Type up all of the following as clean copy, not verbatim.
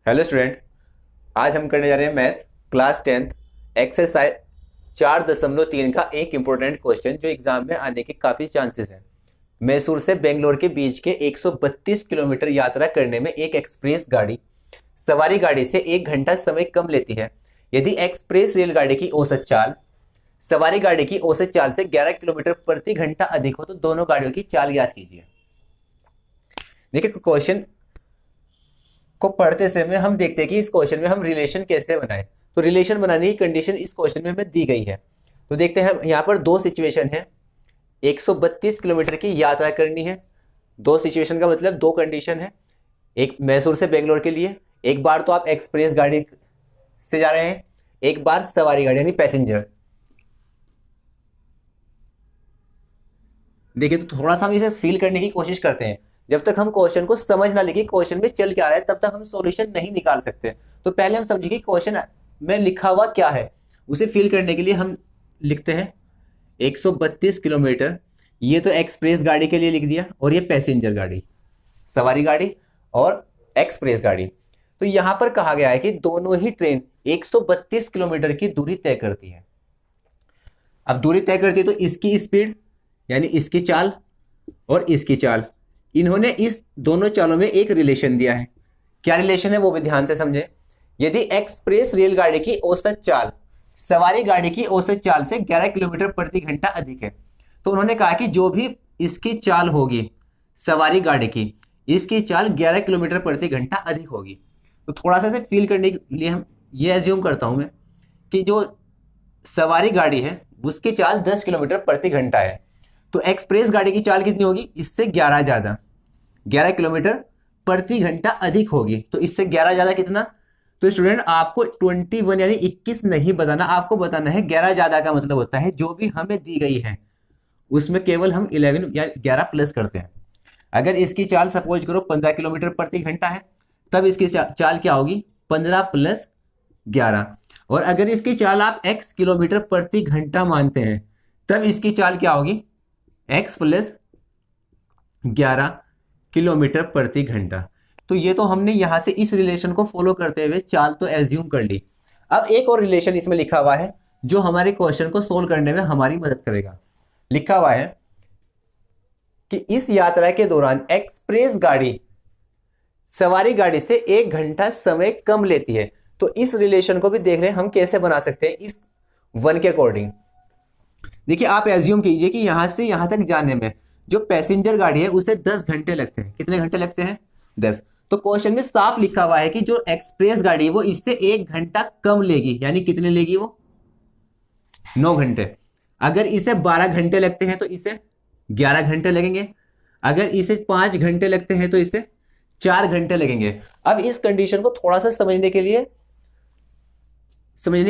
Hello student, आज हम करने जा रहे हैं मैथ्स क्लास 10th एक्सरसाइज 4.3 का एक इम्पोर्टेंट क्वेश्चन जो एग्जाम में आने के काफ़ी चांसेस हैं। मैसूर से बेंगलोर के बीच के 132 किलोमीटर यात्रा करने में एक एक्सप्रेस गाड़ी सवारी गाड़ी से 1 घंटा समय कम लेती है। यदि एक्सप्रेस रेलगाड़ी की औसत चाल सवारी गाड़ी की औसत चाल से 11 किलोमीटर प्रति घंटा अधिक हो तो दोनों गाड़ियों की चाल ज्ञात कीजिए। देखिए, क्वेश्चन को पढ़ते समय हम देखते हैं कि इस क्वेश्चन में हम रिलेशन कैसे बनाएं। तो रिलेशन बनाने की कंडीशन इस क्वेश्चन में हमें दी गई है। तो देखते हैं, यहाँ पर दो सिचुएशन है। 132 किलोमीटर की यात्रा करनी है। दो सिचुएशन का मतलब दो कंडीशन है। एक मैसूर से बेंगलोर के लिए, एक बार तो आप एक्सप्रेस गाड़ी से जा रहे हैं, एक बार सवारी गाड़ी यानी पैसेंजर। देखिए, तो थोड़ा सा हम इसे फील करने की कोशिश करते हैं। जब तक हम क्वेश्चन को समझ ना लें क्वेश्चन में चल क्या रहा है, तब तक हम सॉल्यूशन नहीं निकाल सकते। तो पहले हम समझिए कि क्वेश्चन में लिखा हुआ क्या है। उसे फील करने के लिए हम लिखते हैं 132 किलोमीटर। ये तो एक्सप्रेस गाड़ी के लिए लिख दिया, और ये पैसेंजर गाड़ी, सवारी गाड़ी और एक्सप्रेस गाड़ी। तो यहाँ पर कहा गया है कि दोनों ही ट्रेन 132 किलोमीटर की दूरी तय करती है। अब दूरी तय करती है तो इसकी स्पीड यानी इसकी चाल और इसकी चाल, इन्होंने इस दोनों चालों में एक रिलेशन दिया है। क्या रिलेशन है वो भी ध्यान से समझें। यदि एक्सप्रेस रेलगाड़ी की औसत चाल सवारी गाड़ी की औसत चाल से 11 किलोमीटर प्रति घंटा अधिक है, तो उन्होंने कहा कि जो भी इसकी चाल होगी सवारी गाड़ी की, इसकी चाल 11 किलोमीटर प्रति घंटा अधिक होगी। तो थोड़ा सा इसे फील करने के लिए हम ये एज्यूम करता हूं मैं कि जो सवारी गाड़ी है उसकी चाल 10 किलोमीटर प्रति घंटा है, तो एक्सप्रेस गाड़ी की चाल कितनी होगी, इससे 11 ज्यादा, 11 किलोमीटर प्रति घंटा अधिक होगी। तो इससे 11 ज्यादा कितना। तो स्टूडेंट आपको 21 यानी 21 नहीं बताना, आपको बताना है 11 ज्यादा का मतलब होता है जो भी हमें दी गई है उसमें केवल हम 11 या 11 प्लस करते हैं। अगर इसकी चाल सपोज करो 15 किलोमीटर प्रति घंटा है, तब इसकी चाल क्या होगी, 15 प्लस 11। और अगर इसकी चाल आप x किलोमीटर प्रति घंटा मानते हैं, तब इसकी चाल क्या होगी, x प्लस 11 किलोमीटर प्रति घंटा। तो ये तो हमने यहां से इस रिलेशन को फॉलो करते हुए चाल तो एज्यूम कर ली। अब एक और रिलेशन इसमें लिखा हुआ है जो हमारे क्वेश्चन को सोल्व करने में हमारी मदद करेगा। लिखा हुआ है कि इस यात्रा के दौरान एक्सप्रेस गाड़ी सवारी गाड़ी से 1 घंटा समय कम लेती है। तो इस रिलेशन को भी देख रहे हैं हम कैसे बना सकते हैं इस वन के अकॉर्डिंग। देखिए, आप एज्यूम कीजिए कि यहां से यहां तक जाने में जो पैसेंजर गाड़ी है उसे 10 घंटे लगते हैं। कितने घंटे लगते हैं, 10। तो क्वेश्चन में साफ लिखा हुआ है कि जो एक्सप्रेस गाड़ी है वो इससे 1 घंटा कम लेगी, यानी कितने लेगी वो, 9 घंटे। अगर इसे 12 घंटे लगते हैं तो इसे 11 घंटे लगेंगे। अगर इसे 5 घंटे लगते हैं तो इसे 4 घंटे लगेंगे। अब इस कंडीशन को थोड़ा सा समझने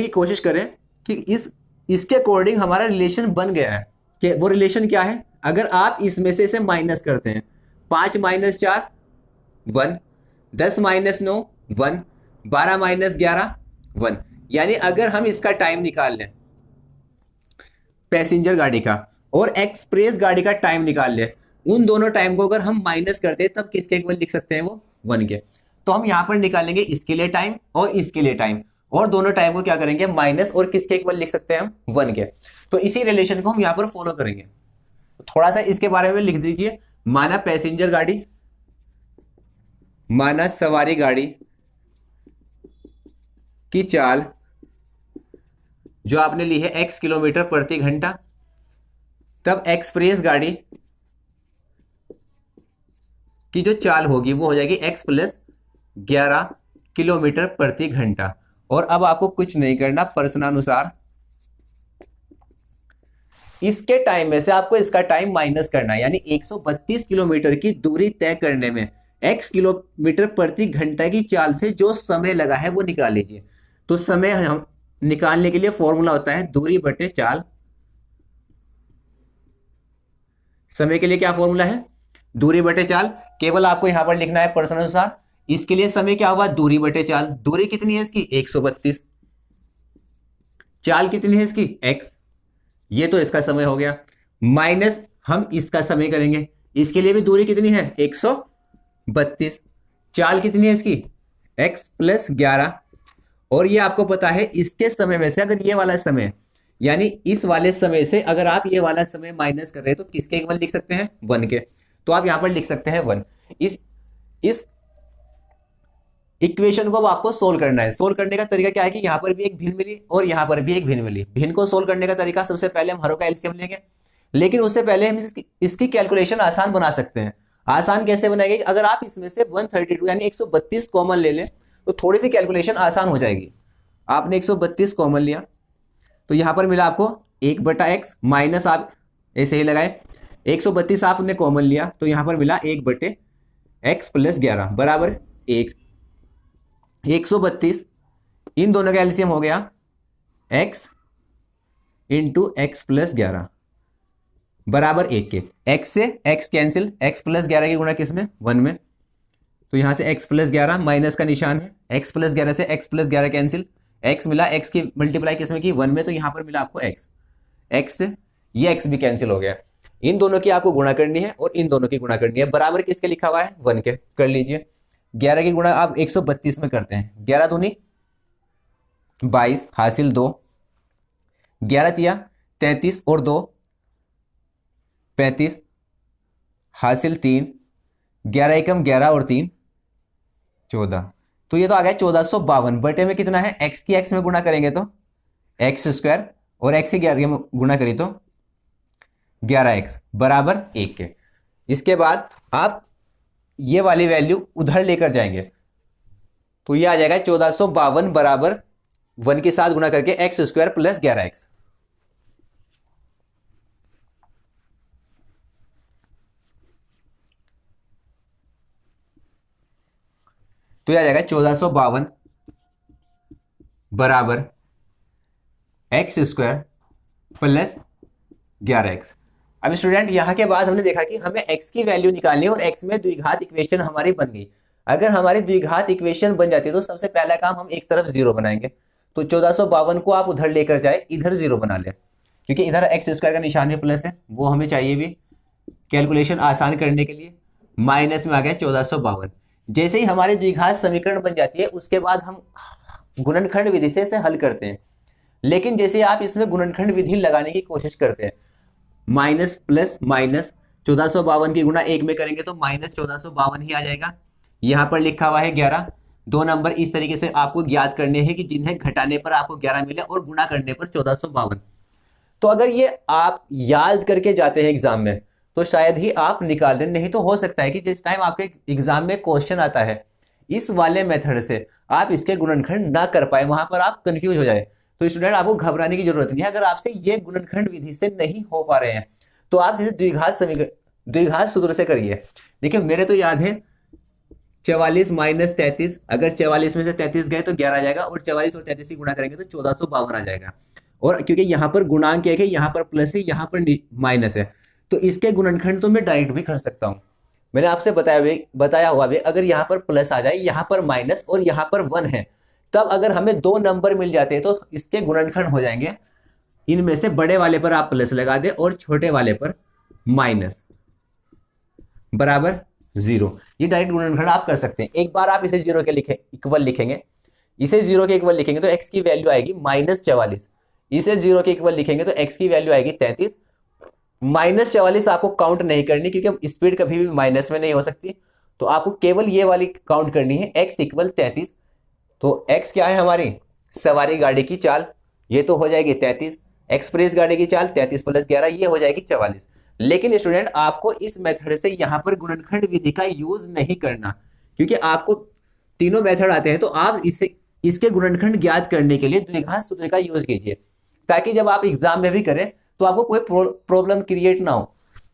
की कोशिश करें कि इसके अकॉर्डिंग हमारा रिलेशन बन गया है कि वो रिलेशन क्या है। अगर आप इसमें से इसे माइनस करते हैं, 5 माइनस 4 1, 10 माइनस 9 1, 12 माइनस 11 1। यानी अगर हम इसका टाइम निकाल लें पैसेंजर गाड़ी का और एक्सप्रेस गाड़ी का टाइम निकाल लें, उन दोनों टाइम को अगर हम माइनस करते हैं तब किसके इक्वल लिख सकते हैं, वो 1 के। तो हम यहां पर निकालेंगे इसके लिए टाइम और इसके लिए टाइम, और दोनों टाइम को क्या करेंगे, माइनस, और किसके इक्वल लिख सकते हैं हम, 1 के। तो इसी रिलेशन को हम यहां पर फॉलो करेंगे। तो थोड़ा सा इसके बारे में लिख दीजिए। माना पैसेंजर गाड़ी, माना सवारी गाड़ी की चाल जो आपने ली है x किलोमीटर प्रति घंटा, तब एक्सप्रेस गाड़ी की जो चाल होगी वो हो जाएगी x प्लस 11 किलोमीटर प्रति घंटा। और अब आपको कुछ नहीं करना, प्रश्नानुसार इसके टाइम में से आपको इसका टाइम माइनस करना है। यानी 132 किलोमीटर की दूरी तय करने में x किलोमीटर प्रति घंटा की चाल से जो समय लगा है वो निकाल लीजिए। तो समय हम निकालने के लिए फॉर्मूला होता है दूरी बटे चाल। समय के लिए क्या फॉर्मूला है, दूरी बटे चाल। केवल आपको यहां पर लिखना है प्रश्नानुसार। इसके लिए समय क्या हुआ, दूरी बटे चाल। दूरी कितनी है इसकी, 132। चाल कितनी है इसकी, x। ये तो इसका समय हो गया, माइनस हम इसका समय करेंगे। इसके लिए भी दूरी कितनी है, 132। चाल कितनी है इसकी, x प्लस 11, और ये आपको पता है इसके समय में से अगर ये वाला समय यानी इस वाले समय से अगर आप ये वाला समय माइनस कर रहे हैं तो किसके इक्वल लिख सकते हैं? 1 के। तो आप यहां पर लिख सकते हैं 1। इस इक्वेशन को अब आपको सोल्व करना है। सोल्व करने का तरीका क्या है कि यहां पर भी एक भिन्न मिली और यहां पर भी एक भिन्न मिली। भिन्न को सोल्व करने का तरीका, सबसे पहले हम हरों का एलसीएम लेंगे, लेकिन उससे पहले हम इसकी कैलकुलेशन आसान बना सकते हैं। आसान कैसे बनाएंगे? अगर आप इसमें से 132 यानी 132 कॉमन ले लें तो थोड़ी सी कैलकुलेशन आसान हो जाएगी। आपने 132 कॉमन लिया तो यहां पर मिला आपको 1/x माइनस, आप ऐसे ही लगाए 132 आपने कॉमन लिया तो यहां पर मिला 1/x प्लस 11 बराबर 1। 132 इन दोनों का एलसीएम हो गया x इंटू एक्स प्लस 11 बराबर 1 के। x से x कैंसिल, x प्लस 11 की गुणा किसमें? 1 में। तो यहां से x प्लस 11 माइनस का निशान है, x प्लस 11 से x प्लस 11 कैंसिल, x मिला, x की मल्टीप्लाई किसमें की? 1 में। तो यहां पर मिला आपको x से ये x भी कैंसिल हो गया। इन दोनों की आपको गुणा करनी है और इन दोनों की गुणा करनी है। बराबर किसके लिखा हुआ है? 1 के। कर लीजिए। 11 की गुणा आप 132 में करते हैं, 11 दूनी 22 हासिल 2, 11 तिया 33 और 2 35 हासिल 3, 11 एकम 11 और 3 14। तो ये तो आ गया 1452। बटे में कितना है? x की x में गुणा करेंगे तो x स्क्वायर और x की 11 में गुणा करी तो 11x बराबर 1 के। इसके बाद आप ये वाली वैल्यू उधर लेकर जाएंगे तो ये आ जाएगा 1452 बराबर 1 के साथ गुणा करके x स्क्वायर प्लस 11x। तो यह आ जाएगा 1452 बराबर एक्स स्क्वायर प्लस 11x। अब स्टूडेंट यहां के बाद हमने देखा कि हमें x की वैल्यू निकालनी है और x में द्विघात इक्वेशन हमारी बन गई। अगर हमारी द्विघात इक्वेशन बन जाती है तो सबसे पहला काम हम एक तरफ जीरो बनाएंगे। तो 1452 को आप उधर लेकर जाए, इधर जीरो बना ले, क्योंकि इधर एक्स स्क्वायर का निशान में प्लस है, वो हमें चाहिए भी कैलकुलेशन आसान करने के लिए। माइनस में आ गया 1452। जैसे ही हमारी द्विघात समीकरण बन जाती है उसके बाद हम गुणनखंड विधि से इसे हल करते हैं। लेकिन जैसे आप इसमें गुणनखंड विधि लगाने की कोशिश करते हैं, माइनस प्लस माइनस 1452 की गुणा 1 में करेंगे तो माइनस 1452 ही आ जाएगा। यहां पर लिखा हुआ है 11। 2 नंबर इस तरीके से आपको ज्ञात करने हैं कि जिन्हें घटाने पर आपको 11 मिले और गुणा करने पर 1452। तो अगर ये आप याद करके जाते हैं एग्जाम में तो शायद ही आप निकाल दें, नहीं तो हो सकता है कि जिस टाइम आपके एग्जाम में क्वेश्चन आता है इस वाले मेथड से आप इसके गुणनखंड ना कर पाए, वहां पर आप कंफ्यूज हो जाए। तो स्टूडेंट आपको घबराने की जरूरत नहीं है। अगर आपसे ये गुणनखंड विधि से नहीं हो पा रहे हैं तो आप सीधे द्विघात सूत्र से करिए। देखिए मेरे तो याद है 44 माइनस 33, अगर 44 में से 33 गए तो 11 आ जाएगा और 44 और 33 की गुणा करेंगे तो 1452 आ जाएगा। और क्योंकि यहाँ पर गुणांक एक है, यहाँ पर प्लस है, यहाँ पर माइनस है, तो इसके गुणनखंड तो मैं डायरेक्ट भी कर सकता हूँ। मैंने आपसे बताया हुआ भी, अगर यहाँ पर प्लस आ जाए, यहाँ पर माइनस और यहाँ पर 1 है, तब अगर हमें 2 नंबर मिल जाते हैं तो इसके गुणनखंड हो जाएंगे। इनमें से बड़े वाले पर आप प्लस लगा दे और छोटे वाले पर माइनस बराबर 0। ये डायरेक्ट गुणनखंड आप कर सकते हैं। एक बार आप इसे 0 के इक्वल लिखेंगे, इसे 0 के इक्वल लिखेंगे तो x की वैल्यू आएगी -44। इसे 0 के इक्वल लिखेंगे तो x की वैल्यू आएगी 33। -44 आपको काउंट नहीं करनी क्योंकि स्पीड कभी भी माइनस में नहीं हो सकती, तो आपको केवल ये वाली काउंट करनी है, x इक्वल 33। तो x क्या है हमारी? सवारी गाड़ी की चाल, ये तो हो जाएगी 33। एक्सप्रेस गाड़ी की चाल 33 + 11, ये हो जाएगी 44। लेकिन स्टूडेंट आपको इस मेथड से यहाँ पर गुणनखंड विधि का यूज नहीं करना, क्योंकि आपको तीनों मेथड आते हैं। तो आप इसके गुणनखंड ज्ञात करने के लिए द्विघात सूत्र का यूज कीजिए, ताकि जब आप एग्जाम में भी करें तो आपको कोई प्रॉब्लम क्रिएट ना हो।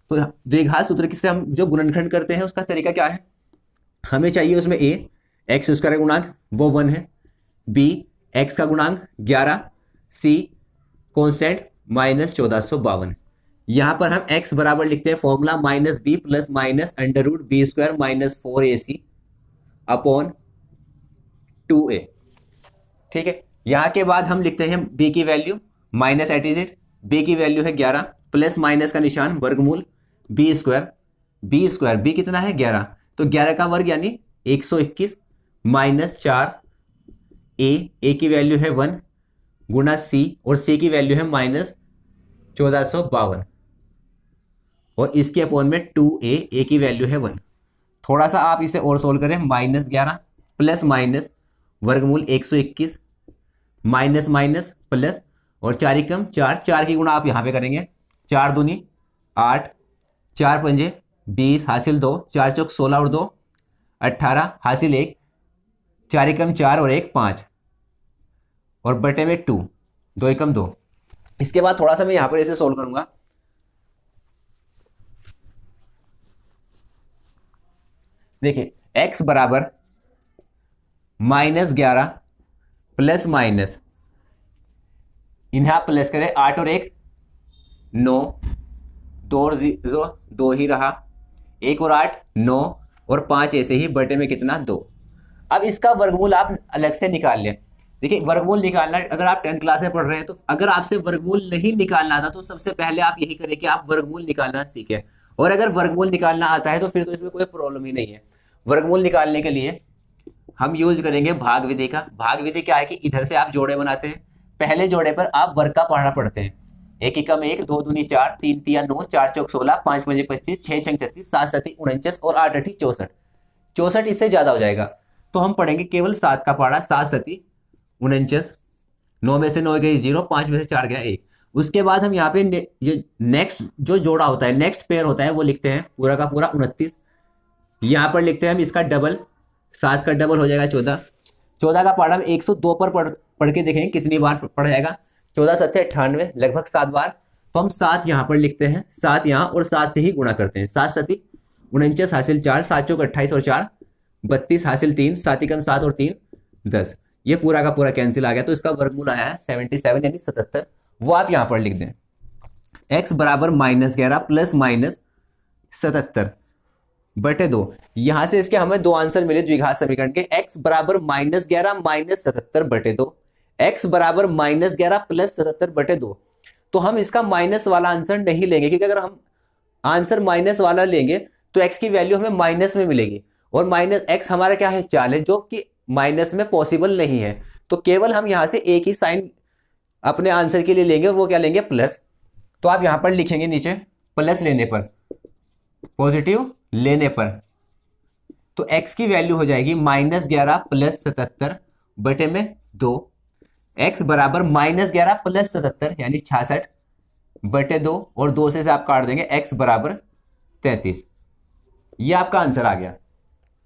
तो द्विघात सूत्र से हम जो गुणनखंड करते हैं उसका तरीका क्या है? हमें चाहिए उसमें a एक्स स्क्वायर का गुणांक वो 1 है, b x का गुणांक 11, c कांस्टेंट -1452। यहां पर हम x बराबर लिखते हैं formula -b plus -√b² -4ac upon 2a। ठीक है, यहां के बाद हम लिखते हैं b की वैल्यू -@z, b की वैल्यू है 11 प्लस माइनस का निशान वर्गमूल b² b कितना है 11, तो 11 का वर्ग यानी 121 माइनस 4 ए की वैल्यू है 1 गुना सी, और सी की वैल्यू है माइनस 1452, और इसके अपॉन में 2a की वैल्यू है 1। थोड़ा सा आप इसे और सोल्व करें, माइनस 11 प्लस माइनस वर्गमूल 121 माइनस माइनस प्लस, और 4 एकम 4, 4 की गुणा आप यहाँ पे करेंगे, 4 दूनी 8, 4 पंजे 20 हासिल 2, 4 चौक 16 और 2 18 हासिल 1, 4 एकम 4 और 1 5, और बटे में 2, 2 एकम 2। इसके बाद थोड़ा सा मैं यहाँ पर इसे सोल्व करूंगा। देखिए x बराबर -11 प्लस माइनस, इन्हें आप प्लस करें, 8 और 1 9, 2 और 0 2 ही रहा, 1 और 8 9, और 5 ऐसे ही, बटे में कितना 2। अब इसका वर्गमूल आप अलग से निकाल लें। देखिए वर्गमूल निकालना, अगर आप 10th क्लास में पढ़ रहे हैं तो अगर आपसे वर्गमूल नहीं निकालना आता तो सबसे पहले आप यही करें कि आप वर्गमूल निकालना सीखें, और अगर वर्गमूल निकालना आता है तो फिर तो इसमें कोई प्रॉब्लम ही नहीं है। वर्गमूल निकालने के लिए हम यूज करेंगे भाग विधि का। भाग विधि क्या है कि इधर से आप जोड़े बनाते हैं, पहले जोड़े पर आप वर्ग का पढ़ना पढ़ते हैं, 1 एकम 1, 2 दूनी 4, 3 तिया 9, 4 चौक 16, 5 पंजे 25, 6 छंग 36, 7 सती 49 और 8 अठी 64। 64 इससे ज्यादा हो जाएगा तो हम पढ़ेंगे केवल 7 का पढ़ा, 7 सती 49, 9 में से 9 गई 0, 5 में से 4 गया 1। उसके बाद हम यहाँ पे ये नेक्स्ट जो जोड़ा होता है, नेक्स्ट पेयर होता है, वो लिखते हैं पूरा का पूरा 29। यहाँ पर लिखते हैं हम इसका डबल, 7 का डबल हो जाएगा 14। 14 का पार्ट हम 102 पर पढ़ के देखेंगे कितनी बार पढ़ जाएगा, 14 7 98, लगभग 7 बार। तो हम 7 यहाँ पर लिखते हैं, 7 यहाँ और 7 से ही गुणा करते हैं। 7 सती 49 हासिल 4, 7 चौक 28 और 4 32 हासिल 3, 7 एकम 7 और 3 10। ये पूरा का पूरा कैंसिल आ गया, तो इसका वर्गमूल आया है 77 यानी 77। वो आप यहाँ पर लिख दें, x बराबर -11 प्लस माइनस 77 बटे 2। यहां से इसके हमें 2 आंसर मिले द्विघात समीकरण के, x बराबर -11 माइनस 77 बटे 2, x बराबर -11 प्लस 77 बटे 2। तो हम इसका माइनस वाला आंसर नहीं लेंगे, क्योंकि अगर हम आंसर माइनस वाला लेंगे तो x की वैल्यू हमें माइनस में मिलेगी, और माइनस x हमारा क्या है 4 है, जो कि माइनस में पॉसिबल नहीं है। तो केवल हम यहां से एक ही साइन अपने आंसर के लिए लेंगे, वो क्या लेंगे प्लस। तो आप यहां पर लिखेंगे नीचे प्लस लेने पर, पॉजिटिव लेने पर, तो x की वैल्यू हो जाएगी -11 प्लस 77 बटे में 2। x बराबर -11 प्लस 77 यानी 66 बटे 2, और 2 से आप काट देंगे, x बराबर 33। ये आपका आंसर आ गया।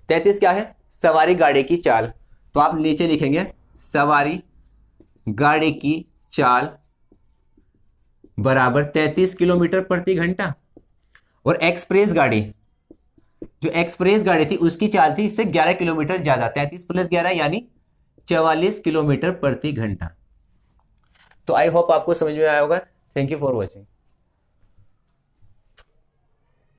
33 क्या है, सवारी गाड़ी की चाल। तो आप नीचे लिखेंगे सवारी गाड़ी की चाल बराबर 33 किलोमीटर प्रति घंटा। और एक्सप्रेस गाड़ी, जो एक्सप्रेस गाड़ी थी उसकी चाल थी इससे 11 किलोमीटर ज्यादा, 33 प्लस 11 यानी 44 किलोमीटर प्रति घंटा। तो आई होप आपको समझ में आया होगा। Thank you for watching.